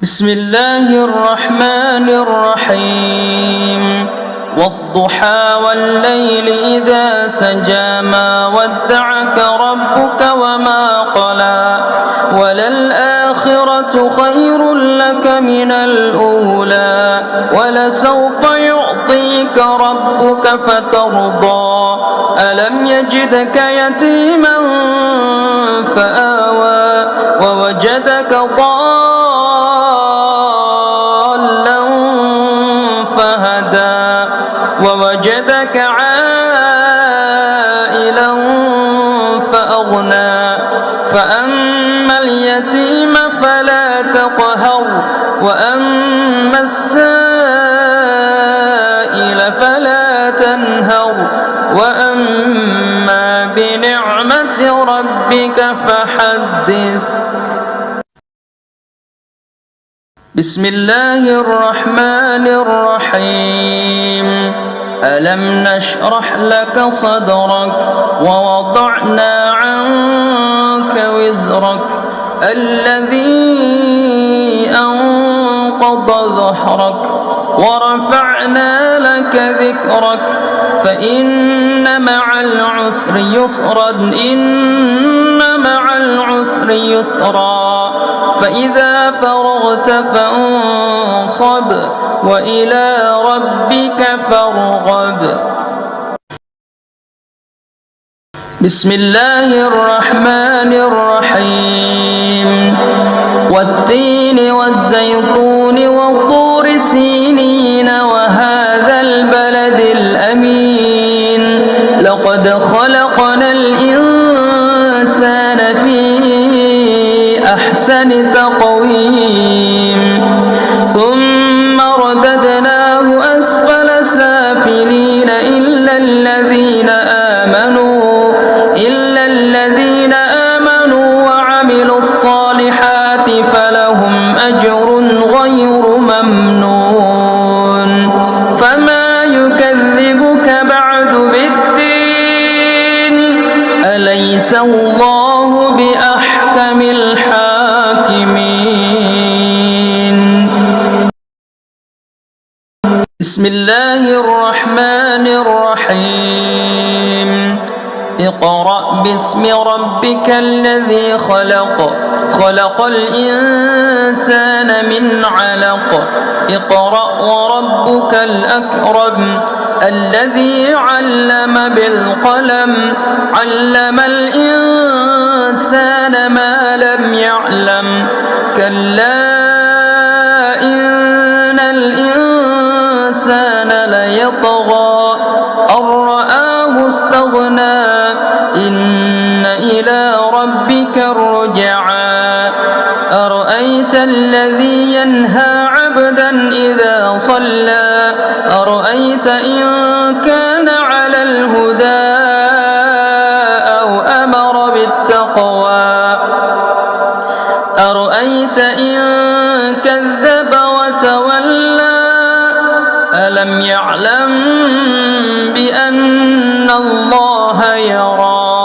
بسم الله الرحمن الرحيم والضحى والليل إذا سجى ما ودعك ربك وما قلى وللآخرة خير لك من الأولى ولسوف يعطيك ربك فترضى ألم يجدك يتيما فآوى ووجدك ضالا فهدى ووجدك عائلا فأغنى فأما اليتيم فلا تقهر وأما السائل فلا تنهر وأما بنعمة ربك فحدث. بسم الله الرحمن الرحيم ألم نشرح لك صدرك ووضعنا عنك وزرك الذي أنقض ظهرك ورفعنا لك ذكرك فإن مع العسر يسرا إن مع العسر يسرا فإذا فرغت فانصب وإلى ربك فارغب. بسم الله الرحمن الرحيم والتين والزيتون والطور سينين وهذا البلد الأمين لقد خلقنا الإنسان في أحسن تقويم ثم رددناه أسفل سافلين إلا الذين آمنوا وعملوا الصالحات فلهم أجر غير ممنون فما يكذبك بعد بالدين أليس الله بأحكم الحاكمين. بسم الله الرحمن الرحيم اقرأ باسم ربك الذي خلق الإنسان من علق اقرأ وربك الأكرم الذي علم بالقلم علم الإنسان ما لم يعلم كلا إن الإنسان ليطغى أن رآه استغنى إن إلى ربك الرجعى أرأيت الذي ينهى عبدا إذا صلى أرأيت إن كان على الهدى أو أمر بالتقوى أرأيت إن كذب وتولى ألم يعلم بأن الله يرى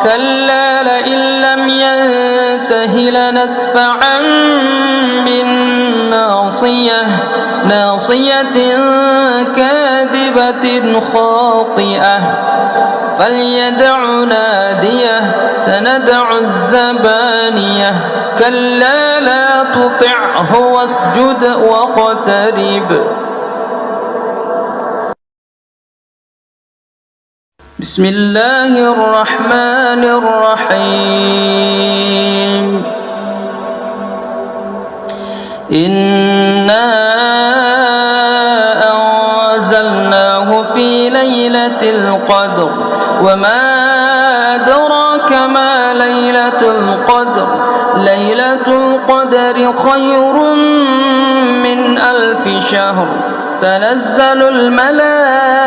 كلا لئن لم ينته لنسفعا بالناصية ناصية كاذبة خاطئة فليدع ناديه سندع الزبانية كلا لا تطعه واسجد واقترب. بسم الله الرحمن الرحيم إنا أنزلناه في ليلة القدر وما أدراك ما ليلة القدر ليلة القدر خير من 1000 شهر تنزل الملائكة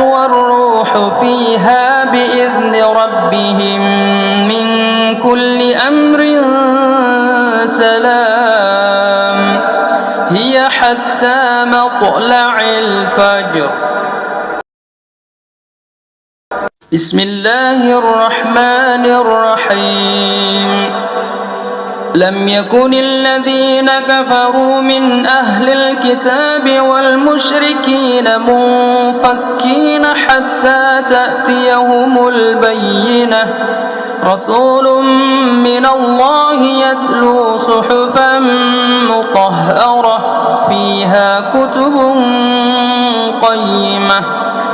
والروح فيها بإذن ربهم من كل أمر سلام هي حتى مطلع الفجر. بسم الله الرحمن الرحيم لم يكن الذين كفروا من أهل الكتاب والمشركين منفكين حتى تأتيهم البينة رسول من الله يتلو صحفا مطهرة فيها كتب قيمة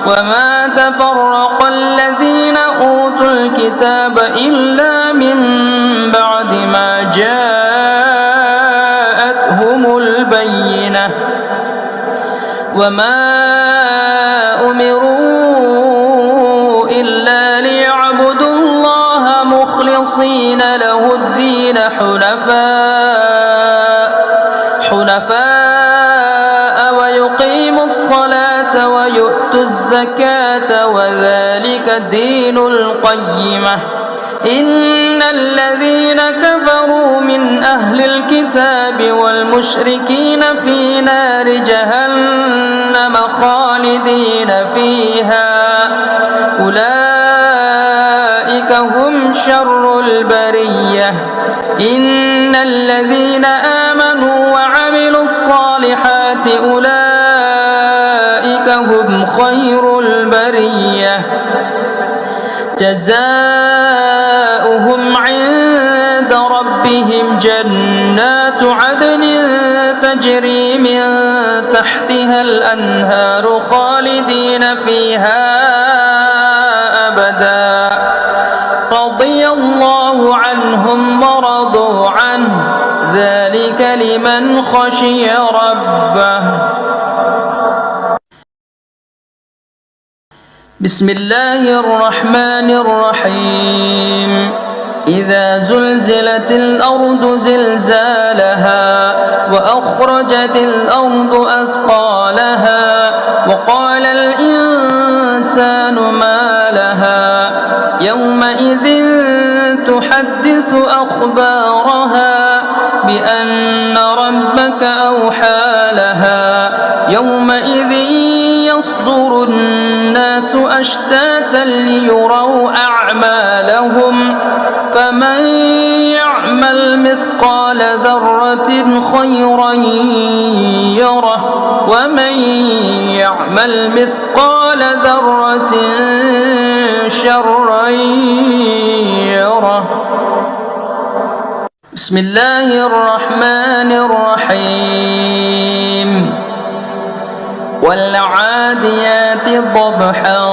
وما تفرق الذين أوتوا الكتاب إلا من بعد ما جاءتهم البينة وما أمروا إلا ليعبدوا الله مخلصين له الدين حنفاء ويقيموا الصلاة ويؤتوا الزكاة وذلك دين القيمة إن الذين كفروا من أهل الكتاب والمشركين في نار جهنم خالدين فيها أولئك هم شر البرية إن الذين آمنوا وعملوا الصالحات أولئك هم خير البرية جزاؤهم عند ربهم جنات عدن تجري من تحتها الأنهار خالدين فيها أبدا رضي الله عنهم ورضوا عنه ذلك لمن خشي ربه. بسم الله الرحمن الرحيم إذا زلزلت الأرض زلزالها وأخرجت الأرض أثقالها وقال الإنسان ما لها يومئذ تحدث أخبارها بأن ربك أوحى لها يومئذ يصدر الناس أشتاتا ليروا أعمالهم فمن يعمل مثقال ذرة خيرا يره ومن يعمل مثقال ذرة شرا يره. بسم الله الرحمن الرحيم والعاديات ضبحا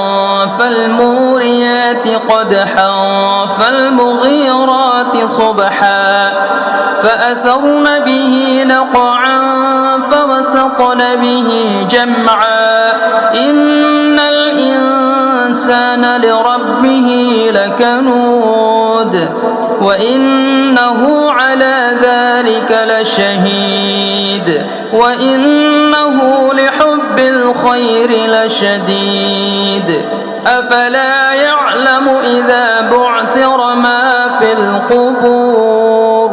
فالموريات قدحا فالمغيرات صبحا فأثرن به نقعا فوسطن به جمعا إن الإنسان لربه لكنود وإنه على ذلك لشهيد وإنه لحب الخير لشديد أفلا يعلم إذا بعثر ما في القبور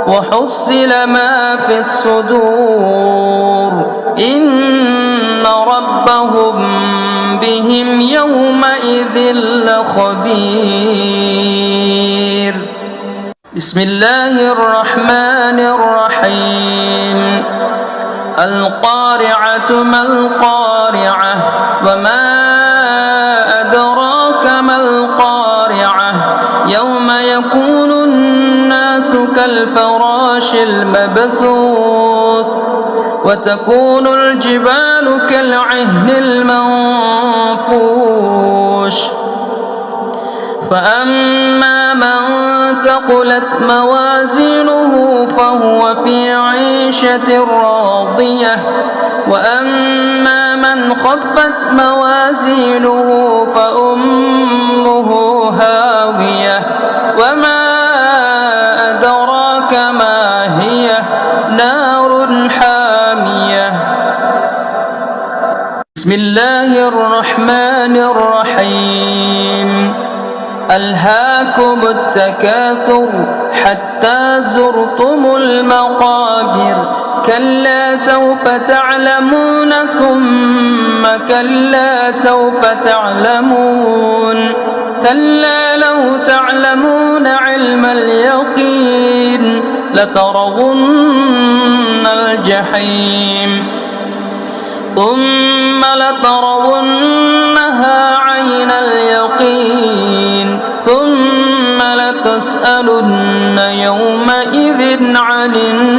وحصل ما في الصدور إن ربهم بهم يومئذ لخبير. بسم الله الرحمن الرحيم القارعة ما القارعة وما أدراك ما القارعة يوم يكون الناس كالفراش المبثوث وتكون الجبال كالعهن المنفوش فأما من ثقلت موازينه فهو في عيشة راضية وأما من خفت موازينه فأمه هاوية وما أدراك ما هي نار حامية. بسم الله الرحمن الرحيم ألهاكم التكاثر حتى زرتم المقابر كلا سوف تعلمون ثم كلا سوف تعلمون كلا لو تعلمون علم اليقين لترون الجحيم ثم لترونها عين اليقين ثم لتسألن يومئذ عن النعيم.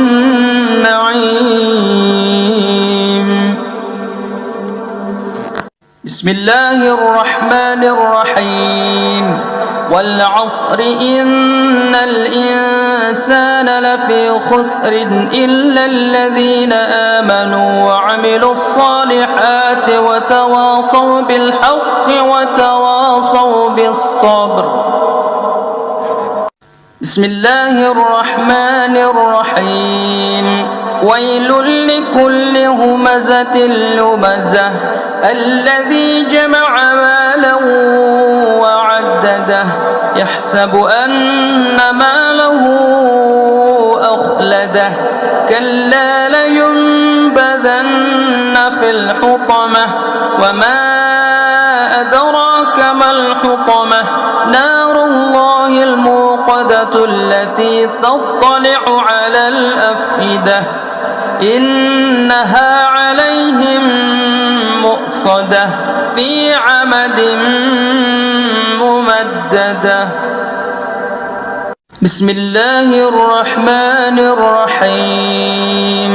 بسم الله الرحمن الرحيم. والعصر إن الإنسان لفي خسر إلا الذين آمنوا وعملوا الصالحات وتواصوا بالحق وتواصوا بالصبر. بسم الله الرحمن الرحيم. ويل لكل همزة لمزة الذي جمع مالا وعدده يحسب أن ماله أخلده كلا لينبذن في الحطمة وما أدراك ما الحطمة نار الله الموقدة التي تطلع على الأفئدة إنها عليهم مؤصدة في عمد ممددة. بسم الله الرحمن الرحيم.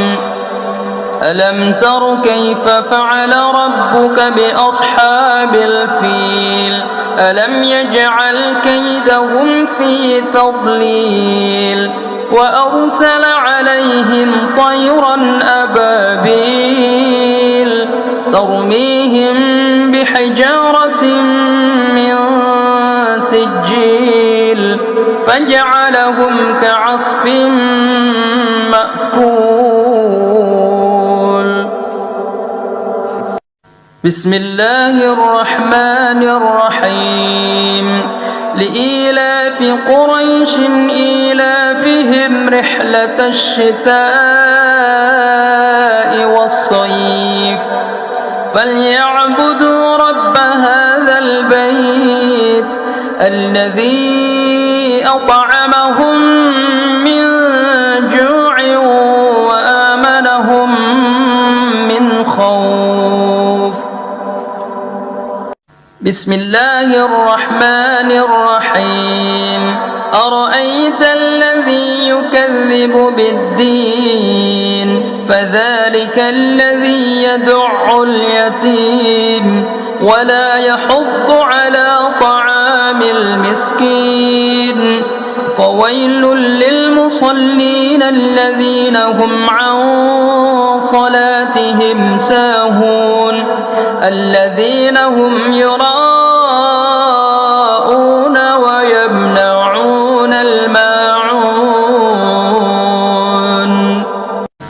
ألم تر كيف فعل ربك بأصحاب الفيل ألم يجعل كيدهم في تضليل وأرسل عليهم طيرا أبابيل ترميهم بحجارة من سجيل فجعلهم كعصف مأكول. بسم الله الرحمن الرحيم. لإيلاف قريش إيلافهم رحلة الشتاء والصيف فليعبدوا رب هذا البيت الذي أطعمهم من جوع وآمنهم من خوف. بسم الله الرحمن الرحيم. أرأيت الذي يكذب بالدين فذلك الذي يدع اليتيم ولا يحض على طعام المسكين فويل للمصلين الذين هم عن صلاتهم ساهون الذين هم يراءون ويمنعون الماعون.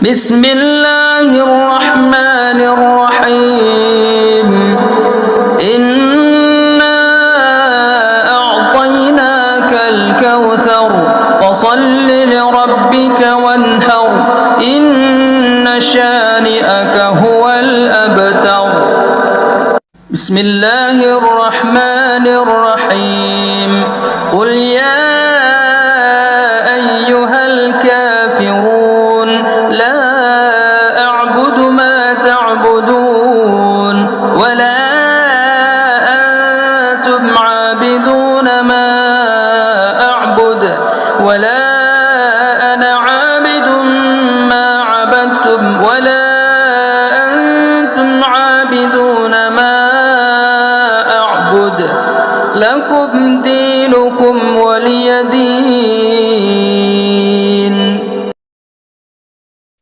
بسم الله الرحمن الرحيم. إنا أعطيناك الكوثر فصل لربك وانحر إن شانئك هو الأبتر. بسم الله الرحمن الرحيم. قل يا أيها الكافرون لا أعبد ما تعبدون ولا أنتم عابدون ما أعبد ولا أنا عابد ما عبدتم ولا أنتم عابدون ما أعبد لكم دينكم ولي دين.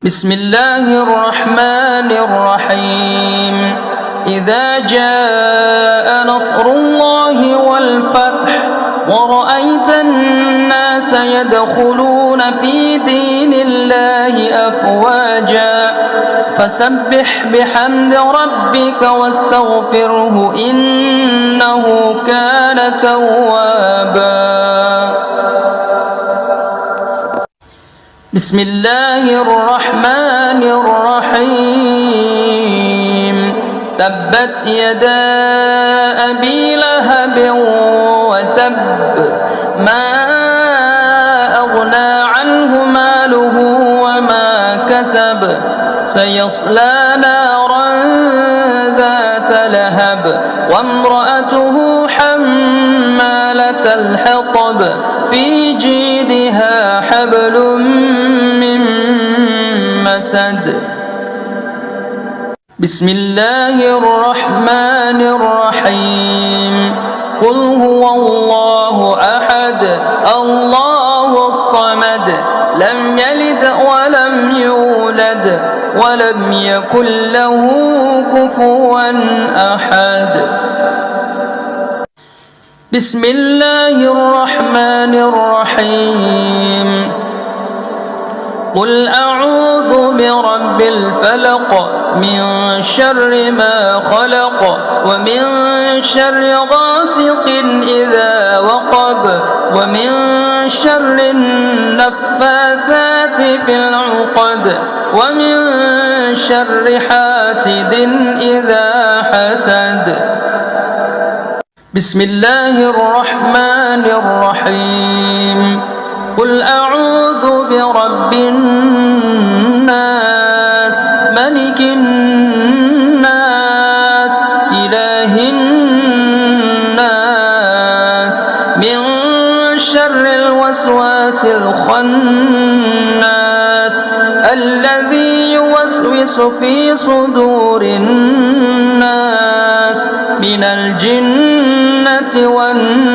بسم الله الرحمن الرحيم. إذا جاء نصر الله والفتح ورأيت الناس يدخلون في دين الله أفواجا فسبح بحمد ربك واستغفره إنه كان توابا. بسم الله الرحمن الرحيم. تبت يدا أبي لهب وتب ما أغنى عنه ماله كسب سيصلى نارا ذات لهب وامرأته حمالة الحطب في جيدها حبل من مسد. بسم الله الرحمن الرحيم. قل هو الله أحد الله الصمد لم يلد ولم يولد ولم يكن له كفوا أحد. بسم الله الرحمن الرحيم. قل أعوذ برب الفلق من شر ما خلق ومن شر غاسق إذا وقب ومن شر النفاثات في العقد ومن شر حاسد إذا حسد. بسم الله الرحمن الرحيم. قل أعوذ برب الناس ملك الناس إله الناس من شر الوسواس الخناس الذي يوسوس في صدور الناس من الجنة والناس.